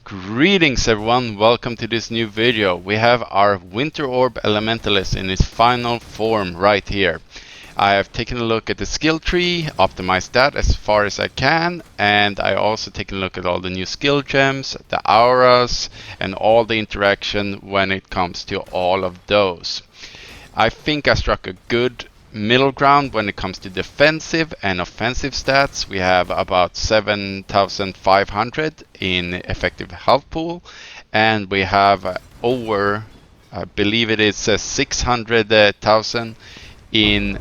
Greetings everyone, welcome to this new video. We have our Winter Orb Elementalist in its final form right here. I have taken a look at the skill tree, optimized that as far as I can, and I also taken a look at all the new skill gems, the auras, and all the interaction when it comes to all of those. I think I struck a good middle ground when it comes to defensive and offensive stats. We have about 7,500 in effective health pool, and we have over, I believe it is 600,000 in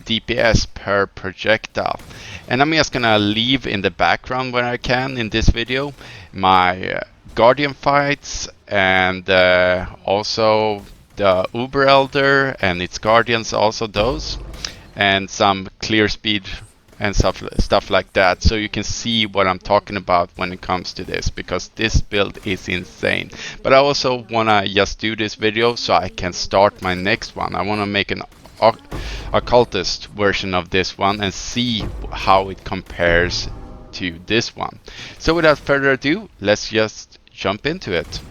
DPS per projectile. And I'm just gonna leave in the background when I can in this video my Guardian fights and also the Uber Elder and its guardians, also those, and some clear speed and stuff like that, so you can see what I'm talking about when it comes to this, because this build is insane. But I also wanna just do this video so I can start my next one. I wanna make an occultist version of this one and see how it compares to this one. So without further ado, let's just jump into it.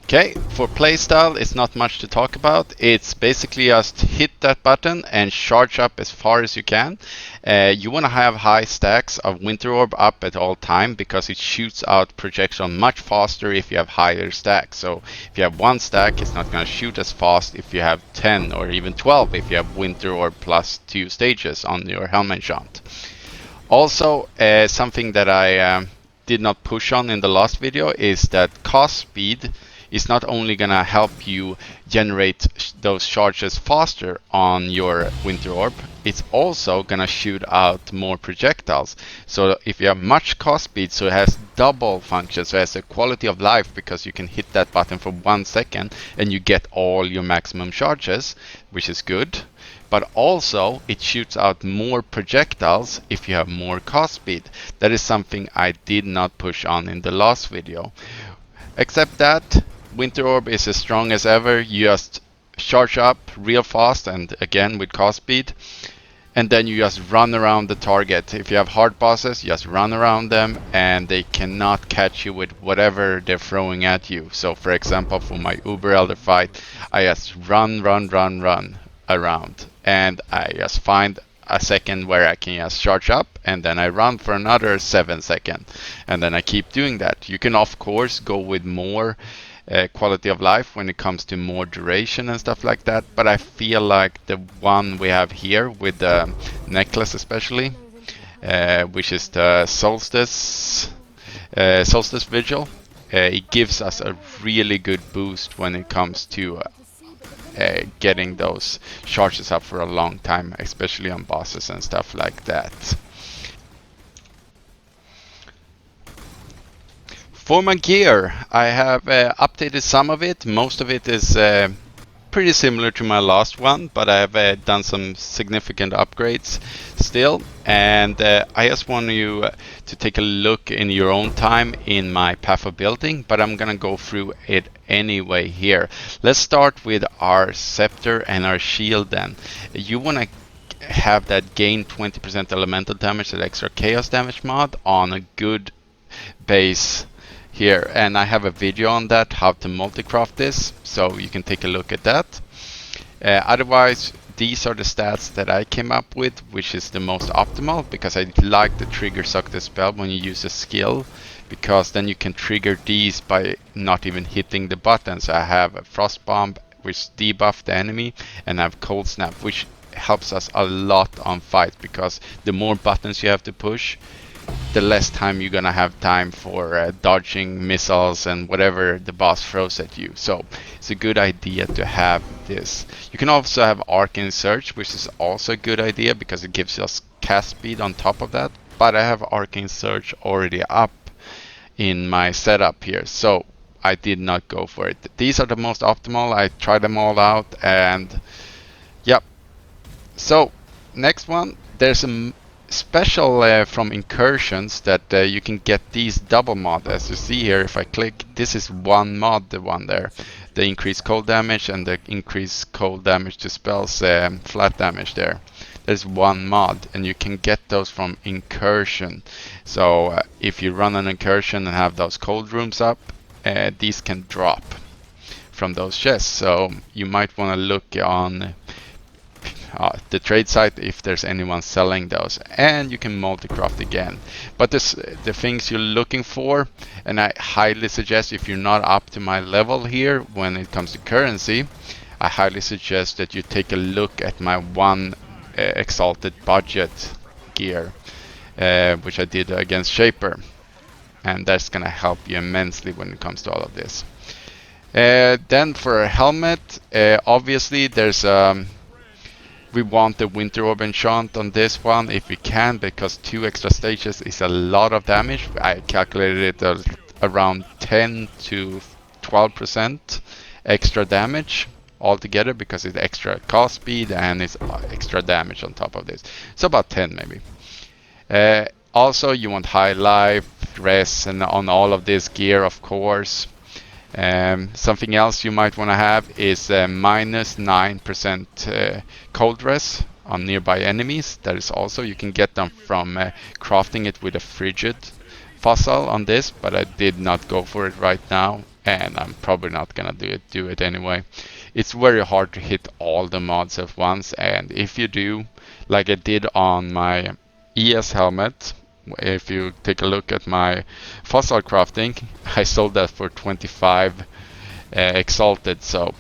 Okay, for playstyle, it's not much to talk about. It's basically just hit that button and charge up as far as you can. You want to have high stacks of Winter Orb up at all time, because it shoots out projectile much faster if you have higher stacks. So if you have one stack, it's not going to shoot as fast if you have 10 or even 12 if you have Winter Orb plus 2 stages on your helmet shot. Also, something that I did not push on in the last video is that cast speed is not only gonna help you generate those charges faster on your Winter Orb, it's also gonna shoot out more projectiles. So if you have much cast speed, so it has double function, so it has a quality of life, because you can hit that button for 1 second and you get all your maximum charges, which is good. But also it shoots out more projectiles if you have more cast speed. That is something I did not push on in the last video. Except that Winter Orb is as strong as ever. You just charge up real fast, and again with cast speed, and then you just run around the target. If you have hard bosses, you just run around them and they cannot catch you with whatever they're throwing at you. So for example, for my Uber Elder fight, I just run around, and I just find a second where I can just charge up, and then I run for another 7 seconds, and then I keep doing that. You can of course go with more quality of life when it comes to more duration and stuff like that, but I feel like the one we have here with the necklace especially, which is the Solstice Vigil, it gives us a really good boost when it comes to getting those charges up for a long time, especially on bosses and stuff like that. For my gear, I have updated some of it. Most of it is pretty similar to my last one, but I have done some significant upgrades still. And I just want you to take a look in your own time in my path of building, but I'm gonna go through it anyway here. Let's start with our scepter and our shield then. You want to have that gain 20% elemental damage, that extra chaos damage mod on a good base here, and I have a video on that, how to multi-craft this, so you can take a look at that. Otherwise, these are the stats that I came up with, which is the most optimal, because I like the trigger suck the spell when you use a skill, because then you can trigger these by not even hitting the button. So I have a frost bomb, which debuff the enemy, and I have cold snap, which helps us a lot on fight, because the more buttons you have to push, the less time you're gonna have time for dodging missiles and whatever the boss throws at you. So it's a good idea to have this. You can also have Arcane Search, which is also a good idea because it gives us cast speed on top of that. But I have Arcane Search already up in my setup here, so I did not go for it. These are the most optimal. I tried them all out, and yep. So next one, there's a special from Incursions that you can get these double mod. As you see here, if I click, this is one mod, the one there, the increased cold damage and the increased cold damage to spells flat damage there. there's one mod, and you can get those from Incursion. So if you run an Incursion and have those cold rooms up, these can drop from those chests. So you might want to look on the trade site if there's anyone selling those, and you can multi-craft again. But the things you're looking for, and I highly suggest if you're not up to my level here when it comes to currency, I highly suggest that you take a look at my one exalted budget gear, which I did against Shaper, and that's gonna help you immensely when it comes to all of this. Then for a helmet, obviously there's we want the Winter Orb enchant on this one if we can, because 2 extra stages is a lot of damage. I calculated it around 10 to 12% extra damage altogether, because it's extra cast speed and it's extra damage on top of this. So about 10 maybe. Also you want high life, res, and on all of this gear, of course. Something else you might want to have is minus 9% cold res on nearby enemies. That is also, you can get them from crafting it with a frigid fossil on this, but I did not go for it right now, and I'm probably not gonna do it anyway. It's very hard to hit all the mods at once, and if you do, like I did on my ES helmet, if you take a look at my fossil crafting, I sold that for 25 exalted, so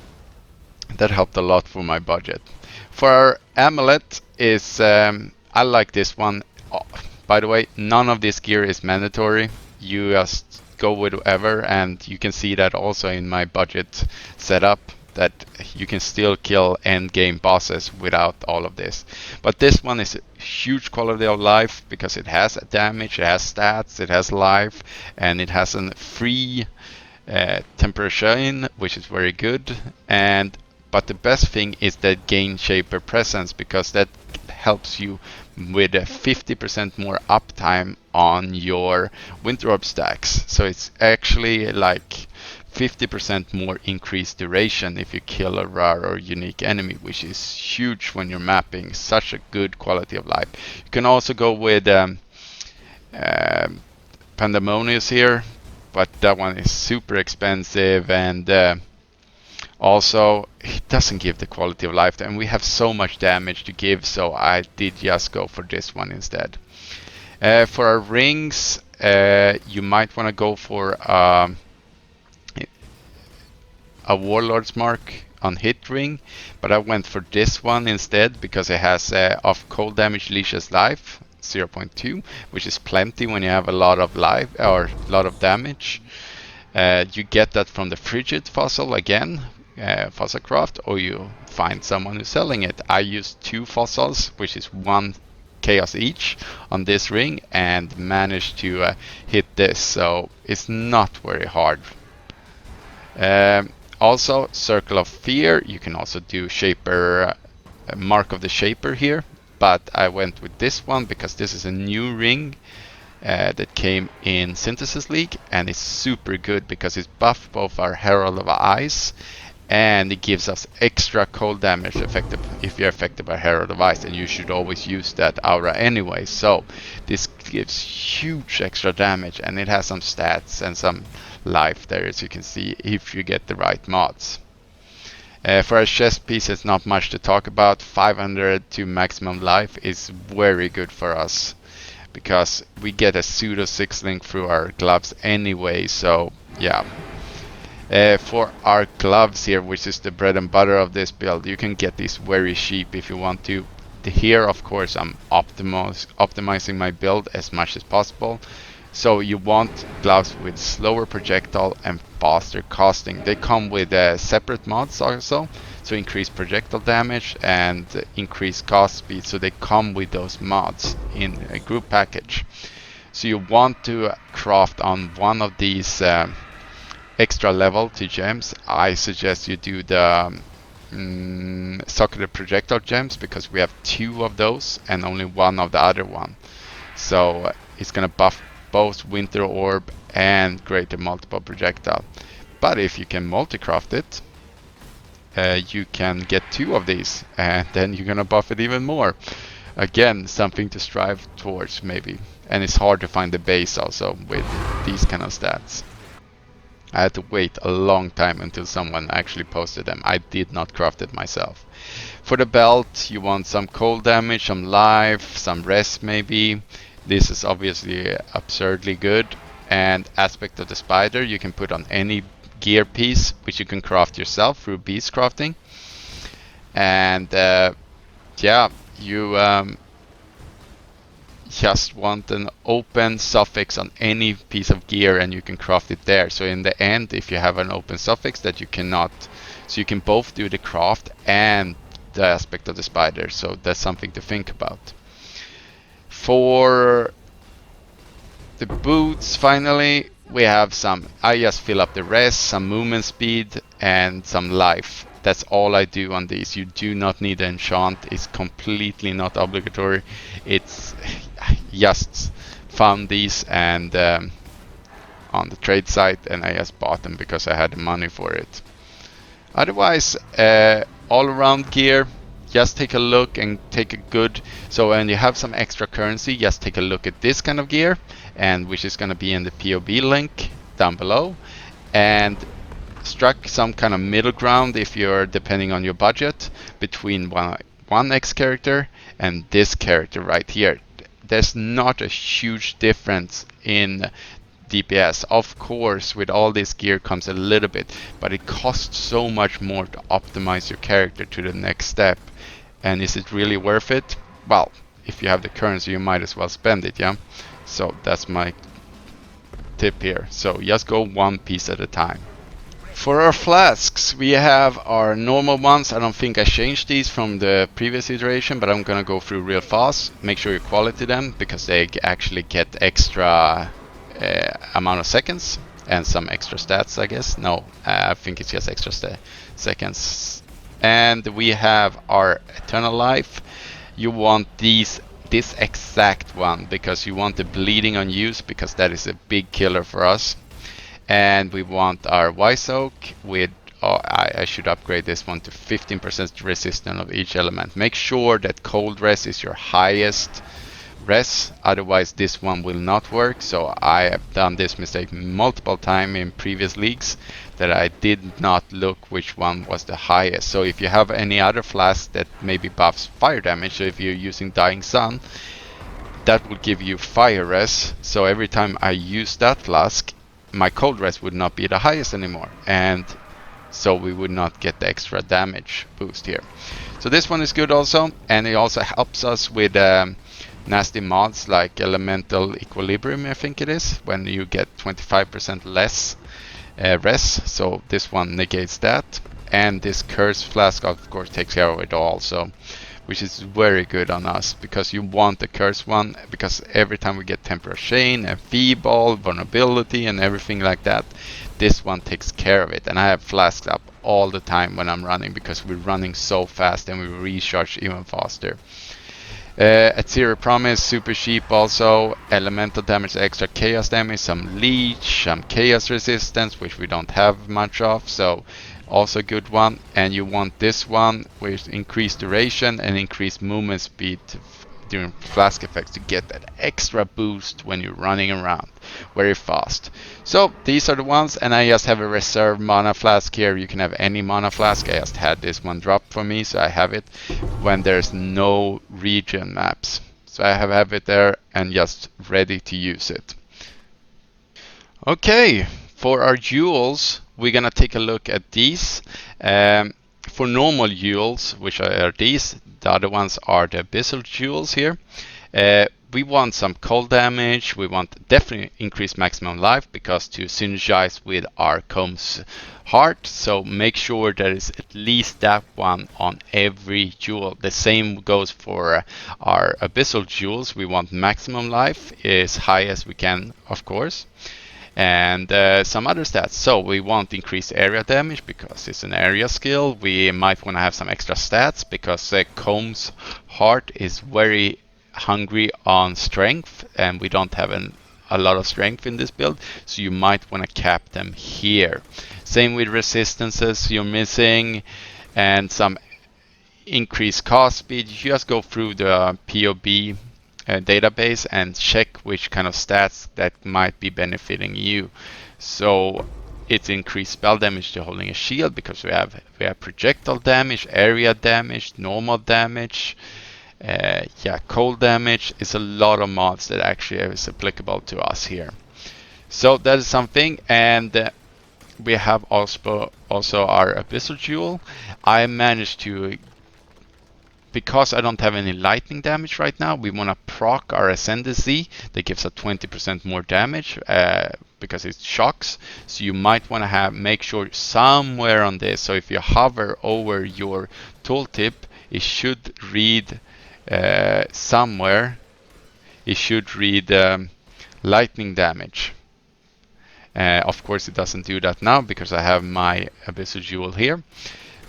that helped a lot for my budget. For our amulet is, I like this one. By the way, none of this gear is mandatory. You just go with whatever, and you can see that also in my budget setup, that you can still kill end game bosses without all of this. But this one is a huge quality of life because it has damage, it has stats, it has life, and it has a free temperature, which is very good. But the best thing is that gain Shaper presence, because that helps you with a 50% more uptime on your Winter Orb stacks. So it's actually like 50% more increased duration if you kill a rare or unique enemy, which is huge when you're mapping such a good quality of life. You can also go with Pandemonius here, but that one is super expensive, and also it doesn't give the quality of life, and we have so much damage to give, so I did just go for this one instead. For our rings, you might want to go for a Warlord's Mark on hit ring, but I went for this one instead because it has off cold damage leashes life 0.2, which is plenty when you have a lot of life or a lot of damage. You get that from the frigid fossil again, fossil craft, or you find someone who's selling it. I used 2 fossils, which is 1 chaos each on this ring, and managed to hit this, so it's not very hard. Also, Circle of Fear, you can also do Shaper, Mark of the Shaper here, but I went with this one because this is a new ring that came in Synthesis League, and it's super good because it's buffed both our Herald of Ice, and it gives us extra cold damage effective if you're affected by Herald of Ice, and you should always use that aura anyway. So this gives huge extra damage, and it has some stats and some life there, as you can see, if you get the right mods. For our chest piece, it's not much to talk about. 500 to maximum life is very good for us because we get a pseudo 6-link through our gloves anyway, so yeah. For our gloves here, which is the bread and butter of this build, you can get these very cheap if you want to. Here, of course, I'm optimizing my build as much as possible. So you want gloves with slower projectile and faster casting. They come with separate mods also, so increase projectile damage and increase cast speed. So they come with those mods in a group package. So you want to craft on one of these extra level 2 gems. I suggest you do the socketed projectile gems, because we have 2 of those and only 1 of the other one. So it's gonna buff both Winter Orb and Greater Multiple Projectile. But if you can multi-craft it, you can get 2 of these, and then you're gonna buff it even more. again, something to strive towards maybe. And it's hard to find the base also with these kind of stats. I had to wait a long time until someone actually posted them. I did not craft it myself. For the belt, you want some cold damage, some life, some rest maybe. This is obviously absurdly good. And aspect of the spider you can put on any gear piece, which you can craft yourself through beast crafting. And yeah, you just want an open suffix on any piece of gear and you can craft it there. So in the end, if you have an open suffix that you cannot, so you can both do the craft and the aspect of the spider. So that's something to think about. For the boots, finally, we have some, I just fill up the rest, some movement speed and some life. That's all I do on these. You do not need to enchant. It's completely not obligatory. It's just found these and on the trade site, and I just bought them because I had the money for it. Otherwise, all around gear, just take a look and take a good. So when you have some extra currency, just take a look at this kind of gear, and which is going to be in the POB link down below, and struck some kind of middle ground if you're depending on your budget between one X character and this character right here. There's not a huge difference in DPS. Of course, with all this gear comes a little bit, but it costs so much more to optimize your character to the next step. And is it really worth it? Well, if you have the currency, you might as well spend it, yeah? So that's my tip here. So just go one piece at a time. For our flasks, we have our normal ones. I don't think I changed these from the previous iteration, but I'm gonna go through real fast. Make sure you quality them, because they actually get extra amount of seconds and some extra stats, I guess. No, I think it's just extra seconds. And we have our eternal life. You want this exact one, because you want the bleeding on use, because that is a big killer for us. And we want our Wise Oak with, I should upgrade this one to 15% resistance of each element. Make sure that cold res is your highest res, otherwise this one will not work. So I have done this mistake multiple times in previous leagues, that I did not look which one was the highest. So if you have any other flask that maybe buffs fire damage, so if you're using Dying Sun, that will give you fire res. So every time I use that flask, my cold res would not be the highest anymore, and so we would not get the extra damage boost here. So this one is good also, and it also helps us with nasty mods like Elemental Equilibrium, I think it is, when you get 25% less res. So this one negates that, and this Curse Flask of course takes care of it all, so which is very good on us, because you want the curse one, because every time we get Temporal Chain and Feeble, Vulnerability and everything like that, this one takes care of it. And I have flasks up all the time when I'm running, because we're running so fast and we recharge even faster. At Zero Promise, super cheap also. Elemental damage, extra chaos damage, some leech, some chaos resistance, which we don't have much of, so also a good one. And you want this one with increased duration and increased movement speed during flask effects to get that extra boost when you're running around very fast. So these are the ones, and I just have a reserve mana flask here. You can have any mana flask. I just had this one drop for me, so I have it when there's no region maps. So I have it there and just ready to use it. Okay, for our jewels, we're gonna take a look at these. For normal jewels, which are these, the other ones are the abyssal jewels here. We want some cold damage. We want definitely increased maximum life, because to synergize with our Comb's heart. So make sure there is at least that one on every jewel. The same goes for our abyssal jewels. We want maximum life as high as we can, of course. And some other stats. So we want increased area damage, because it's an area skill. We might want to have some extra stats, because Comb's heart is very hungry on strength, and we don't have a lot of strength in this build, so you might want to cap them here. Same with resistances you're missing, and some increase cost speed, you just go through the PoE database and check which kind of stats that might be benefiting you. So it's increased spell damage to holding a shield because we have projectile damage, area damage, normal damage, cold damage. It's a lot of mods that actually is applicable to us here. So that is something, and we have also our Abyssal Jewel. I managed to, because I don't have any lightning damage right now, we want to proc our Ascendancy that gives us 20% more damage because it shocks. So you might want to make sure somewhere on this. So if you hover over your tooltip, it should read somewhere. It should read lightning damage. Of course, it doesn't do that now because I have my Abyssal Jewel here.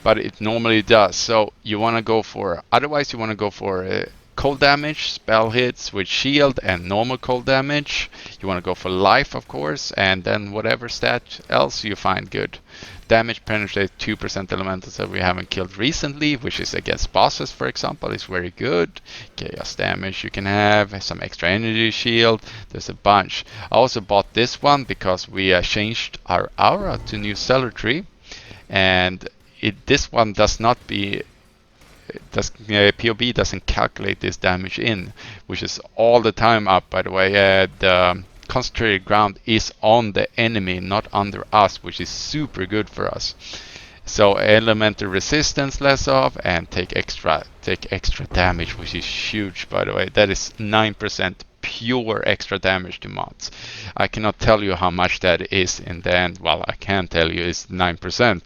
But it normally does. So you want to go for, otherwise you want to go for cold damage, spell hits with shield and normal cold damage. You want to go for life, of course, and then whatever stat else you find good. Damage penetrate 2% elementals that we haven't killed recently, which is against bosses, for example, is very good. Chaos damage you can have, some extra energy shield, there's a bunch. I also bought this one because we changed our aura to new celerity, and this one does not be, PoB doesn't calculate this damage in, which is all the time up, by the way. The concentrated ground is on the enemy, not under us, which is super good for us. So elemental resistance less off, and take extra damage, which is huge, by the way. That is 9% pure extra damage to mods. I cannot tell you how much that is in the end. Well, I can tell you it's 9%.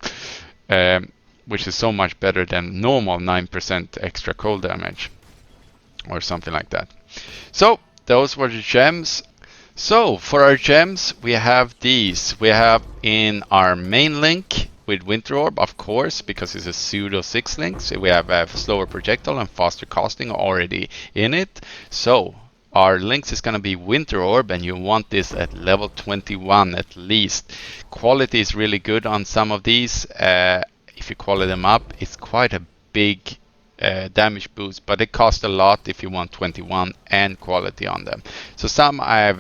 Which is so much better than normal 9% extra cold damage or something like that. So those were the gems. So for our gems, we have these. We have in our main link with Winter Orb, of course, because it's a pseudo 6 link. So we have a slower projectile and faster casting already in it. So our links is going to be Winter Orb, and you want this at level 21 at least. Quality is really good on some of these. If you quality them up, it's quite a big damage boost, but it costs a lot if you want 21 and quality on them. So some I've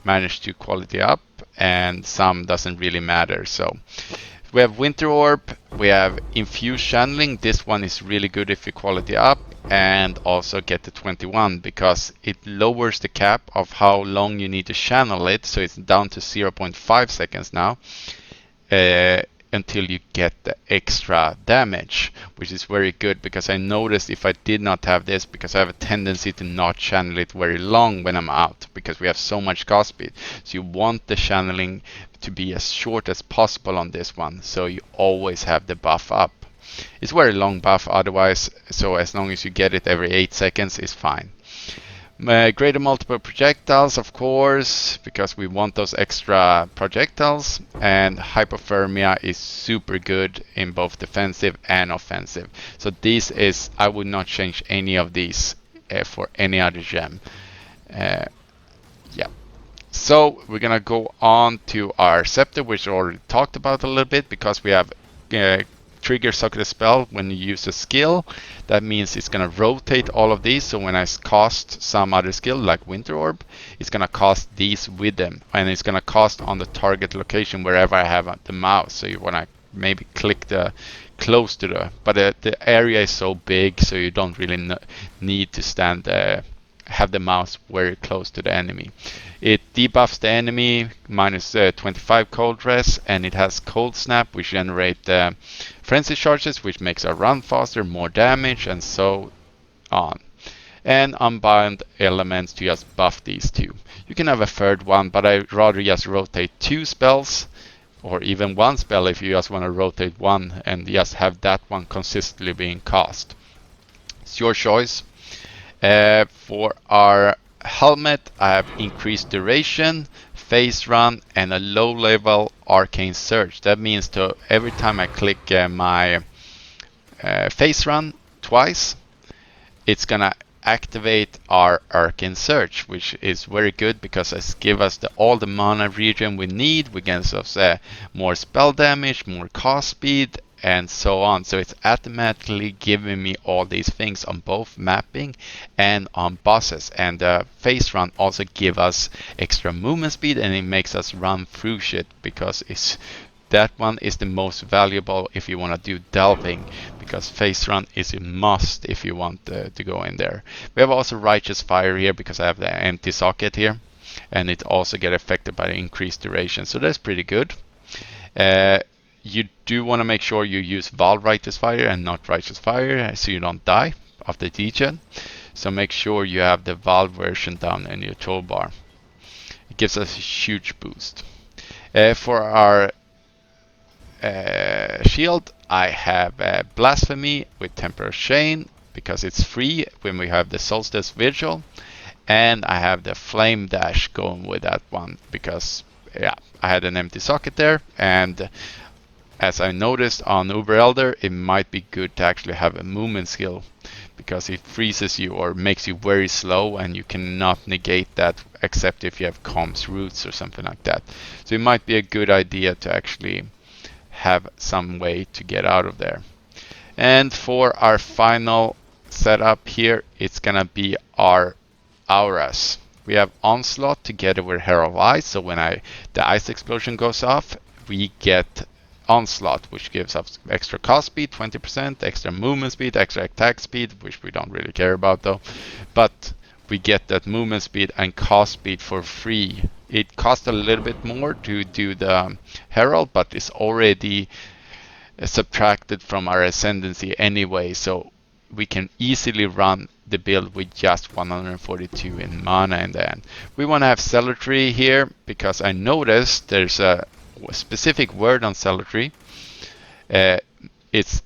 managed to quality up, and some doesn't really matter. So we have Winter Orb, we have Infused Channeling. This one is really good if you quality up and also get the 21, because it lowers the cap of how long you need to channel it, so it's down to 0.5 seconds now. Until you get the extra damage, which is very good, because I noticed if I did not have this, because I have a tendency to not channel it very long when I'm out, because we have so much cast speed. So you want the channeling to be as short as possible on this one, so you always have the buff up. It's very long buff otherwise, so as long as you get it every 8 seconds is fine. Greater multiple projectiles, of course, because we want those extra projectiles, and hypothermia is super good in both defensive and offensive. So this is, I would not change any of these for any other gem. Yeah. So we're gonna go on to our scepter, which I already talked about a little bit, because we have trigger socket spell when you use a skill. That means it's going to rotate all of these, so when I cast some other skill like Winter Orb, it's going to cast these with them, and it's going to cast on the target location wherever I have the mouse. So you want to maybe click the close to the, but the area is so big, so you don't really need to stand have the mouse very close to the enemy. It debuffs the enemy minus 25 cold res, and it has cold snap, which generate frenzy charges, which makes our run faster, more damage, and so on. And unbound elements to just buff these two. You can have a third one, but I'd rather just rotate 2 spells, or even 1 spell if you just want to rotate 1 and just have that one consistently being cast. It's your choice. For our helmet, I have increased duration, phase run, and a low level arcane surge. That means to every time I click my phase run twice, it's gonna activate our arcane surge, which is very good because it gives us all the mana regen we need. We get us more spell damage, more cast speed, and so on. So it's automatically giving me all these things on both mapping and on bosses. And phase run also give us extra movement speed, and it makes us run through shit, because that one is the most valuable if you want to do delving, because phase run is a must if you want to go in there. We have also righteous fire here because I have the empty socket here, and it also get affected by the increased duration, so that's pretty good. You do want to make sure you use Valve Righteous Fire and not Righteous Fire, so you don't die after degen. So make sure you have the Valve version down in your toolbar. It gives us a huge boost. For our shield, I have Blasphemy with Temporal Chain because it's free when we have the Solstice Vigil, and I have the Flame Dash going with that one because I had an empty socket there, and as I noticed on Uber Elder, it might be good to actually have a movement skill because it freezes you or makes you very slow, and you cannot negate that except if you have comms roots or something like that. So it might be a good idea to actually have some way to get out of there. And for our final setup here, it's gonna be our auras. We have Onslaught together with Herald of Ice, so when the ice explosion goes off, we get Onslaught, which gives us extra cost speed, 20%, extra movement speed, extra attack speed, which we don't really care about though. But we get that movement speed and cost speed for free. It costs a little bit more to do the Herald, but it's already subtracted from our Ascendancy anyway, so we can easily run the build with just 142 in mana in the end. We want to have Zealotry here because I noticed there's a specific word on Zealotry. It's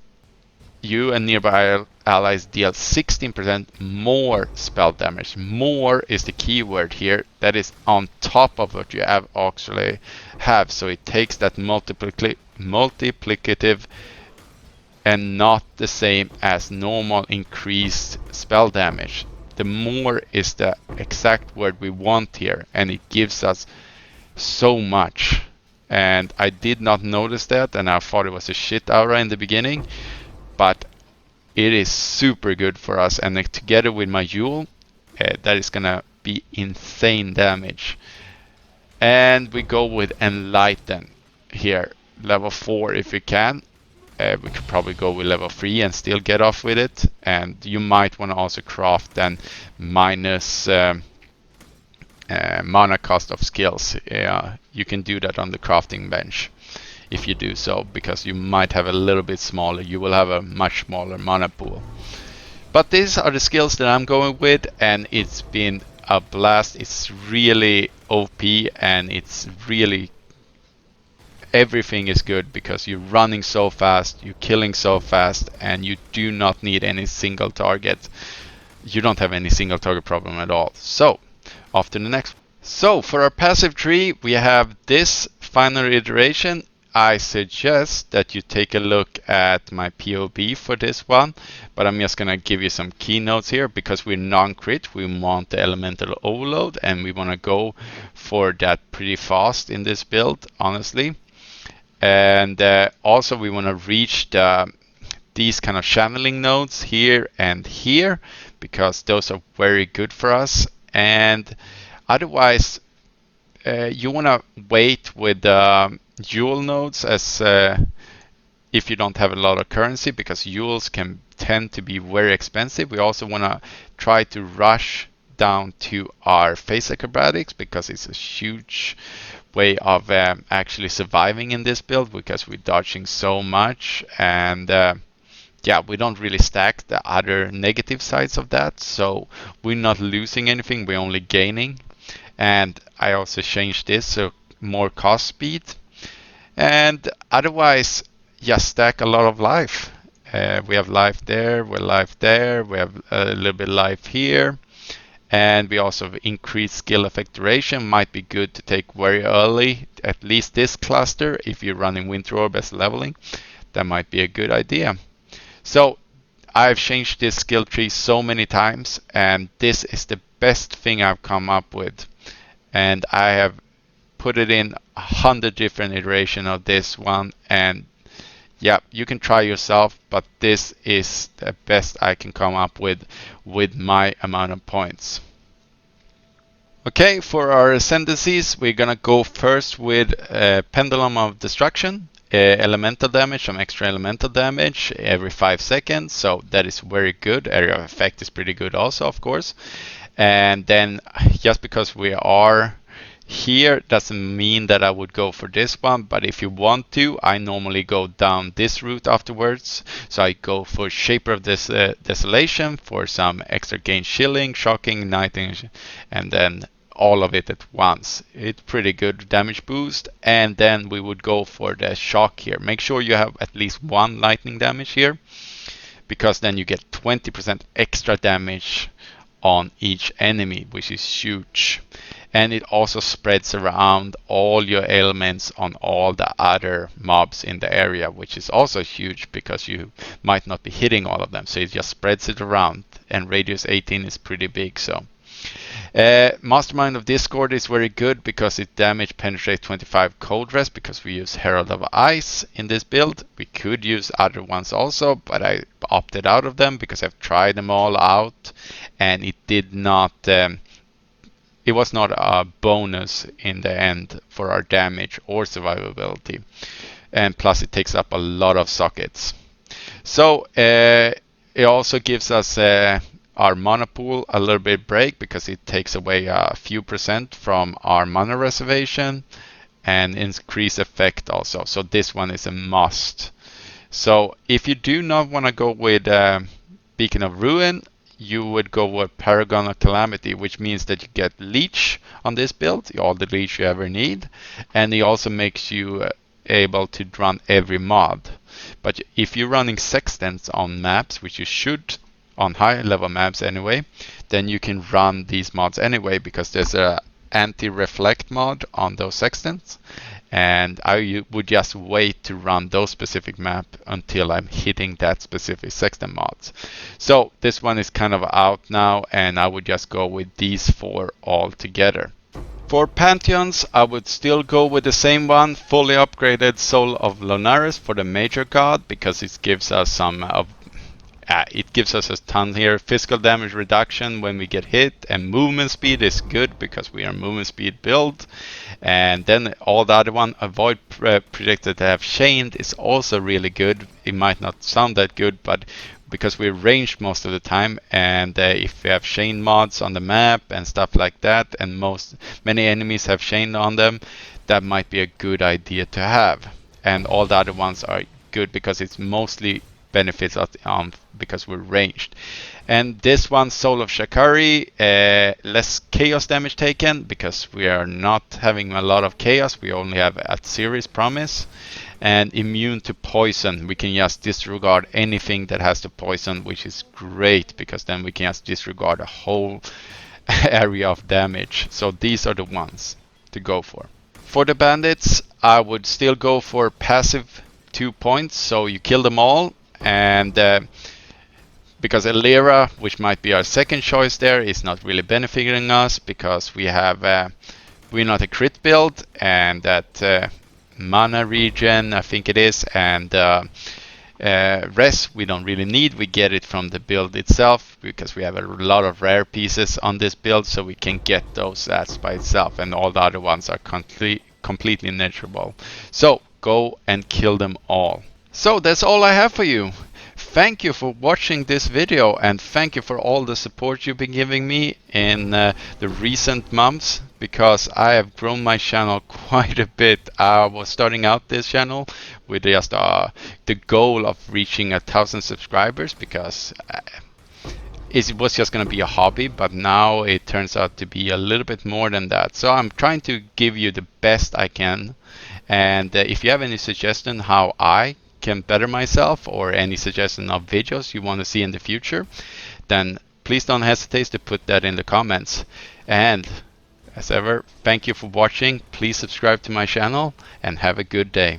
you and nearby allies deal 16% more spell damage. More is the key word here. That is on top of what you actually have. So it takes that multiplicative and not the same as normal increased spell damage. The more is the exact word we want here, and it gives us so much. And I did not notice that, and I thought it was a shit aura in the beginning, but it is super good for us, and together with my Yule, that is gonna be insane damage. And we go with Enlighten here, level 4 if we can. We could probably go with level 3 and still get off with it, and you might want to also craft then minus mana cost of skills. You can do that on the crafting bench if you do so, because you might have a little bit smaller, you will have a much smaller mana pool. But these are the skills that I'm going with, and it's been a blast. It's really OP, and it's really everything is good because you're running so fast, you're killing so fast, and you do not need any single target. You don't have any single target problem at all. So after the next. So for our passive tree, we have this final iteration. I suggest that you take a look at my POB for this one, but I'm just gonna give you some keynotes here because we're non-crit. We want the elemental overload, and we want to go for that pretty fast in this build, honestly. And also we want to reach these kind of channeling nodes here and here because those are very good for us. And otherwise you want to wait with Jewel nodes as if you don't have a lot of currency, because Jewels can tend to be very expensive. We also want to try to rush down to our face acrobatics because it's a huge way of actually surviving in this build because we're dodging so much, and we don't really stack the other negative sides of that, so we're not losing anything, we're only gaining. And I also changed this so more cost speed, and otherwise just stack a lot of life. We have life there, we have life there, we have a little bit life here. And we also have increased skill effect duration. Might be good to take very early, at least this cluster. If you're running Winter Orb as leveling, that might be a good idea. So I've changed this skill tree so many times, and this is the best thing I've come up with. And I have put it in 100 different iterations of this one, and yeah, you can try yourself, but this is the best I can come up with my amount of points. Okay, for our ascendancies, we're gonna go first with Pendulum of Destruction, elemental damage, some extra elemental damage every 5 seconds, so that is very good. Area of effect is pretty good also, of course. And then just because we are here doesn't mean that I would go for this one, but if you want to, I normally go down this route afterwards. So I go for Shaper of this Desolation for some extra gain, chilling, shocking, igniting, and then all of it at once. It's pretty good damage boost. And then we would go for the shock here. Make sure you have at least one lightning damage here, because then you get 20% extra damage on each enemy, which is huge. And it also spreads around all your ailments on all the other mobs in the area, which is also huge because you might not be hitting all of them. So it just spreads it around, and radius 18 is pretty big. So Mastermind of Discord is very good because it damage penetrate 25 cold rest, because we use Herald of Ice in this build. We could use other ones also, but I opted out of them because I've tried them all out and it did not it was not a bonus in the end for our damage or survivability, and plus it takes up a lot of sockets. So it also gives us our mana pool a little bit break, because it takes away a few percent from our mana reservation, and increase effect also. So this one is a must. So if you do not want to go with Beacon of Ruin, you would go with Paragon of Calamity, which means that you get Leech on this build, all the Leech you ever need, and it also makes you able to run every mod. But if you're running Sextants on maps, which you should on high level maps anyway, then you can run these mods anyway, because there's a anti-reflect mod on those Sextants, and I would just wait to run those specific map until I'm hitting that specific Sextant mods. So this one is kind of out now, and I would just go with these 4 all together. For Pantheons, I would still go with the same one, fully upgraded Soul of Lunaris for the Major God, because it gives us some it gives us a ton here. Physical damage reduction when we get hit, and movement speed is good because we are movement speed build. And then all the other one, avoid projectile to have chained, is also really good. It might not sound that good, but because we're ranged most of the time, and if we have chain mods on the map and stuff like that, and many enemies have chain on them, that might be a good idea to have. And all the other ones are good because it's mostly benefits us because we're ranged. And this one, Soul of Shakari, less chaos damage taken because we are not having a lot of chaos. We only have at series promise. And immune to poison. We can just disregard anything that has the poison, which is great because then we can just disregard a whole area of damage. So these are the ones to go for. For the bandits, I would still go for passive 2 points, so you kill them all. And because Elira, which might be our second choice there, is not really benefiting us because we have we're not a crit build, and that mana regen, I think it is, and res we don't really need. We get it from the build itself because we have a lot of rare pieces on this build, so we can get those stats by itself, and all the other ones are completely negligible. So go and kill them all. So that's all I have for you. Thank you for watching this video, and thank you for all the support you've been giving me in the recent months, because I have grown my channel quite a bit. I was starting out this channel with just the goal of reaching 1,000 subscribers because it was just going to be a hobby, but now it turns out to be a little bit more than that. So I'm trying to give you the best I can, and if you have any suggestion how I can better myself, or any suggestion of videos you want to see in the future, then please don't hesitate to put that in the comments. And as ever, thank you for watching. Please subscribe to my channel and have a good day.